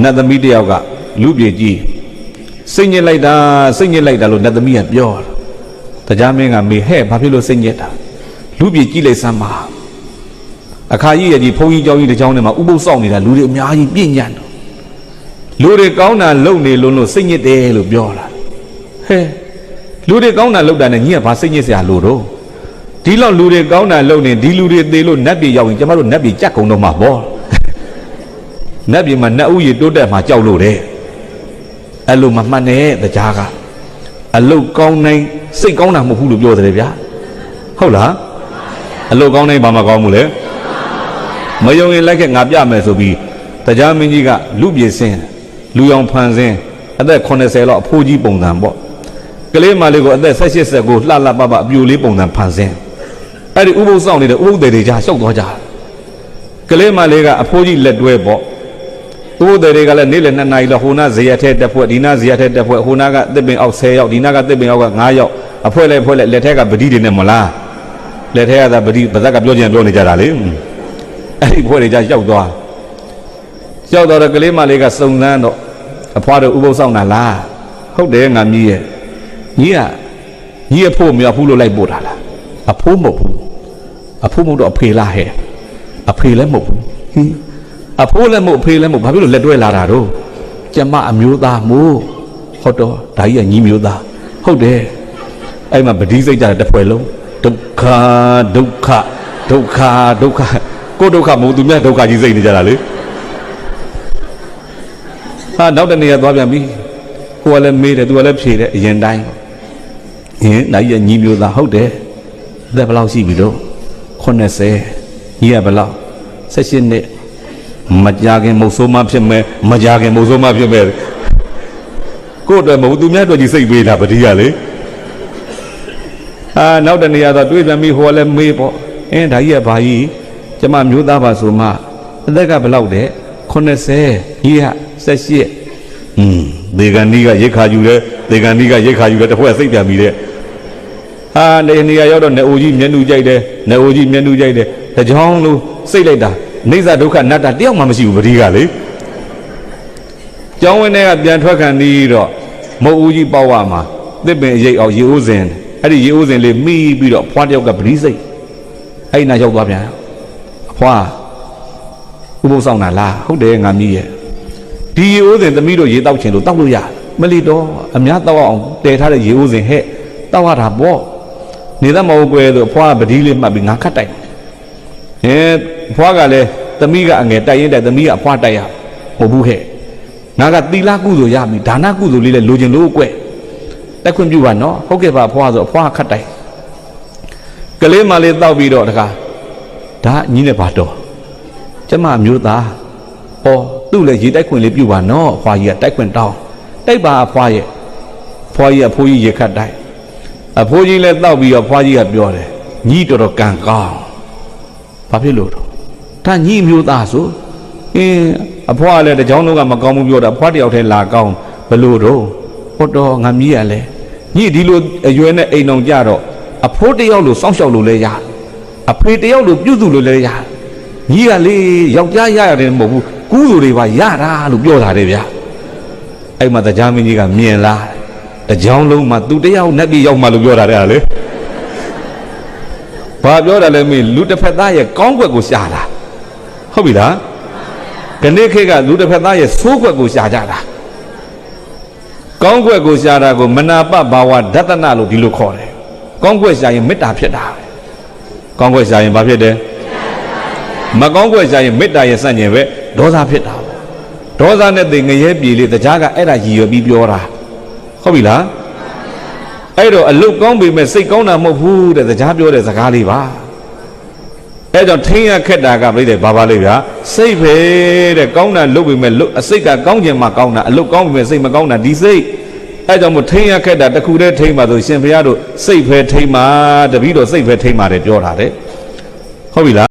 နတ်သမီးတယောက်ကလူပြေကြီးစိတ်ညစ်လိုက်တာလို့နတ်သမီးကပြောတရားမင်းကမေဟဲ့ဘာဖြစ်လို့စိတ်ညစ်တာလူပြေကြီးလိုက်စမ်းပါအခါကြီးရဲ့ဒီဘုန်းကြီးเจ้าကြီးတစ်ကြောင်းထဲမှာဥပုသ်စောင့်နေတာလူတွေအများကြီးပြည့်ညံ့တော့လူတွေကောင်းတာလုပ်နေလို့စိတ်ညစ်တယ်လို့ပြောလာဟဲ့လူတွေကောင်းတာလုပ်တာနဲ့ညီကဘာစိတ်ညစ်စရာလို့တော့ဒီလောက်လူတွေကောင်းတာလုပ်နေဒီလူတွေသေလို့နတ်ပြည်ရောက်ရင်ကျမတို့နတ်ပြည်ကြက်ကုန်တော့မှာပေါ့နတ်ပြည်မှာနတ်ဥယျာဉ်တိုးတက်မှာကြောက်လို့တဲ့အဲ့လိုမှမှတ်နဲ့တရားကအလုတ်ကောင်းနိုင်စိတ်ကောင်းတာမဟုတ်ဘူးလို့ပြောတယ်ဗျာဟုတ်လားအလုတ်ကောင်းနိုင်ဘာမှကောင်းမှုလဲမယုံရင်လိုက်ခဲ့ငါပြမယ်ဆိုပြီးတရားမင်းကြီးကလူပြေစင်းလူရောင်ဖန်စင်းအသက်80လောက်အဖိုးကြီးပုံစံပေါ့ကလေးမလေးကိုအသက်18ဆက်ကိုလှလှပပအပြိုလေးပုံစံဖန်စင်းအဲ့ဒီဥပုသ်ဆောင်နေတဲ့ဥပုသ်တွေကြားရှောက်သွားကြကလေးမလေးကအဖိုးကြီးလက်တွဲပေါ့ဥပုသ်တွေကလည်းနေ့လယ်2နာရီလောက်ဟိုနာဇေယျထဲတက်ဖွဲ့ဒီနာဇေယျထဲတက်ဖွဲ့ဟိုနာကသစ်ပင်အောက်10ရောက်ဒီနာကသစ်ပင်အောက်က9ရောက်အဖွဲလဲလက်ထက်ကပတိတွေနဲ့မလားလက်ထက်ကသာပတိပါဇက်ကပြောနေကြတာလေအဲ့ဒီဖွဲ့တွေကြားရောက်သွားတော့ကလေးမလေးကစုံစမ်းတော့အဖွားတို့ဥပုသ်ဆောင်တာလားဟုတ်တယ်ငါမြည်ရဲ့ညီအဖိုးမရဘူးလို့လိုက်ပို့တာလားအဖိုးမဟုတ်ဘူးအဖိုးမဟုတ်တော့အဖေလားဟဲ့အဖေလည်းမဟုတ်ဘူးအဖိုးလည်းမဟုတ်အဖေလည်းမဟုတ်ဘာဖြစ်လို့လက်တွဲလာတာတော့ကျမအမျိုးသားမို့ဟုတ်တော့ဒါကြီးကညီမျိုးသားဟုတ်တယ်အဲ့မှာပတိစိတ်ကြတဲ့တစ်ဖွဲ့လုံးဒုက္ခကိုဒုက္ခမဟုတ်သူများဒုက္ခကြီးစိတ်နေကြတာလေဟာနောက်တနေ့ကသွားပြန်ပြီကိုကလည်းမေးတယ်သူကလည်းဖြေတယ်အရင်တိုင်းဒါကြီးကညီမျိုးသားဟုတ်တယ်အသက်ဘယ်လောက်ရှိပြီတော့80ညီကဘယ်လောက်18နှစ်မကြခင်မုတ်ဆိုးမဖြစ်မယ်မကြခင်မုတ်ဆိုးမဖြစ်မယ်ကို့အတွက်မဟုတ်သူများအတွက်ကြီးစိတ်ပေးတာပတိကလေနောက်တနေ့ကတော့တွေးပြန်ပြီးဟိုကလည်းမေးပေါ့ဒါကြီးကဘာကြီးကျမမျိုးသားပါဆိုမှအသက်ကဘယ်လောက်တဲ့80ညီက18ဒေဂန်ဒီကရိတ်ခါယူတယ်ဒေဂန်ဒီကရိတ်ခါယူတယ်တစ်ဖွဲ့စိတ်ပြန်ပြီးတဲ့နေရာရောက်တော့နေအိုကြီးမျက်နှာကြိုက်တယ်နေအိုကြီးမျက်နှာကြိုက်တယ်တကြောင်လို့စိတ်လိုက်တာနေစာဒုက္ခနတ္တတယောက်မှမရှိဘူးပတိကလေကျောင်းဝင်းထဲကပြန်ထွက်ခံပြီးတော့မုတ်ဦးကြီးပေါက်ရမှာသစ်ပင်ရိတ်အောင်ရေဦးစင်အဲ့ဒီရေဦးစင်လေးမိပြီးတော့ဖွားတယောက်ကပတိစိတ်အဲ့နာရောက်သွားပြန်အဖွားဥပုသ်ဆောင်တာလားဟုတ်တယ်ငါမြည်ရဲ့ဒီရေဦးစင်သမီးတို့ရေတောက်ချင်လို့တောက်လို့ရမလီတော့အများတောက်အောင်တည်ထားတဲ့ရေဦးစင်ဟဲ့တောက်ရတာပေါ့နေသမဟုတ်ကွယ်ဆိုအဖွားပတိလေးမှတ်ပြီးငါခတ်တိုက်ဖွားကလည်းသမီးကအငယ်တိုက်ရင်တိုက်သမီးကအဖွားတိုက်ရမဟုတ်ဘူးဟဲ့ငါကသီလကုသိုလ်ရပြီဒါနကုသိုလ်လေးလည်းလိုချင်လို့ကွယ်တက်ခွင့်ပြုပါနော်ဟုတ်ကဲ့ပါအဖွားဆိုအဖွားခတ်တိုက်ကလေးမလေးတောက်ပြီးတော့တခါဒါညီနဲ့ပါတော့ကျမအမျိုးသားသူ့လည်းရေတိုက်ခွင့်လေးပြုပါနော်အဖွားကြီးကတိုက်ခွင့်တောင်းတိုက်ပါအဖွားရဲ့ဖွားကြီးအဖိုးကြီးရေခတ်တိုက်အဖိုးကြီးလည်းတောက်ပြီးတော့ဖွားကြီးကပြောတယ်ညီတော်တော်ကံကောင်းဘာဖြစ်လို့တော့ဒါညီမျိုးသားဆိုအဖွားလည်းတကြောင်လုံးကမကောင်းဘူးပြောတာအဖွားတယောက်တည်းလာကောင်းဘလို့တော့ဟုတ်တော့ငါမြည်ရလဲညီဒီလိုအရွယ်နဲ့အိမ်အောင်ကြတော့အဖိုးတယောက်လို့စောင့်ရှောက်လို့လဲရအဖေတယောက်လို့ပြုစုလို့လဲရညီကလေယောက်ျားရရတယ်မဟုတ်ဘူးကူးသူတွေပါရတာလို့ပြောတာတယ်ဗျာအဲ့မှာတရားမင်းကြီးကမြင်လာတကြောင်လုံးမှာသူတယောက်နဲ့ပြေရောက်မှလို့ပြောတာတဲ့ဟာလေဘာပြောတာလဲမင်းလူတစ်ဖက်သားရဲ့ကောင်းကွက်ကိုရှာတာဟုတ်ပြီလားခဏခေတ်ကလူတစ်ဖက်သားရဲ့ဆိုးကွက်ကိုရှာကြတာကောင်းကွက်ကိုရှာတာကိုမနာပဘာဝဒသနလို့ဒီလိုခေါ်တယ်ကောင်းကွက်ရှာရင်မေတ္တာဖြစ်တာကောင်းကွက်ရှာရင်ဘာဖြစ်တယ်မကောင်းကွက်ရှာရင်မေတ္တာရဲ့စန့်ကျင်ပဲဒေါသဖြစ်တာဒေါသနဲ့သိငရဲပြေလေးတရားကအဲ့ဒါရည်ရွယ်ပြီးပြောတာဟုတ်ပြီလားအဲ့တော့အလုတ်ကောင်းပေမဲ့စိတ်ကောင်းတာမဟုတ်ဘူးတဲ့တရားပြောတဲ့စကားလေးပါအဲ့တော့ထိန်းရခက်တာကပြိတဲ့ဘာလေးဗျာစိတ်ပဲတဲ့ကောင်းတာလုပ်ပေမဲ့အစိတ်ကကောင်းခြင်းမှကောင်းတာအလုတ်ကောင်းပေမဲ့စိတ်မကောင်းတာဒီစိတ်အဲ့ကြောင့်မို့ထိန်းရခက်တာတခုတည်းထိန်းပါဆိုရှင်ဘုရားတို့စိတ်ပဲထိန်းပါတပည့်တော်စိတ်ပဲထိန်းပါတယ်ပြောတာတဲ့ဟုတ်ပြီလား